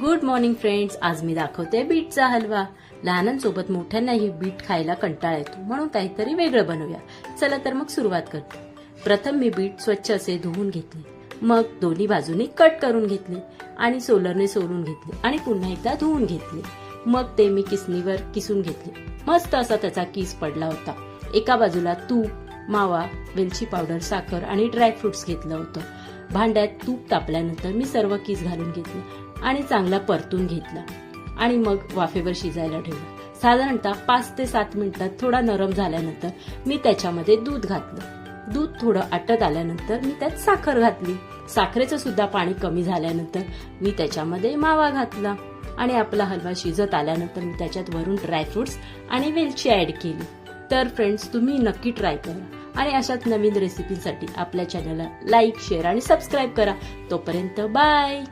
Good morning friends. आज मी दाखवते बीटचा हलवा. लहानांसोबत मोठ्यांनाही बीट खायला कंटाळा येतो, म्हणून काहीतरी वेगळं बनवूया. चला तर मग सुरुवात करते. प्रथम मी बीट स्वच्छ असे धुवून घेतले, मग दोन्ही बाजूनी कट करून घेतले आणि सोलरने सोलून घेतले आणि पुन्हा एकदा धुवून घेतले. मग ते मी किसणीवर किसून घेतले. मस्त असा त्याचा किस पडला होता. एका बाजूला तूप, मावा, वेलची पावडर, साखर आणि ड्रायफ्रुट्स घेतलं होतं. भांड्यात तूप तापल्यानंतर मी सर्व किस घालून घेतले आणि चांगला परतून घेतला आणि मग वाफेवर शिजायला ठेवला. साधारणतः 5 ते 7 मिनिटात थोडा नरम झाल्यानंतर मी त्याच्यामध्ये दूध घातलं. दूध थोडं आटत आल्यानंतर मी त्यात साखर घातली. साखरेचं सुद्धा पाणी कमी झाल्यानंतर मी त्याच्यामध्ये मावा घातला आणि आपला हलवा शिजत आल्यानंतर मी त्याच्यात वरून ड्रायफ्रुट्स आणि वेलची ऍड केली. तर फ्रेंड्स, तुम्ही नक्की ट्राय करा आणि अशाच नवीन रेसिपीसाठी आपल्या चॅनलला लाईक, शेअर आणि सबस्क्राईब करा. तोपर्यंत बाय.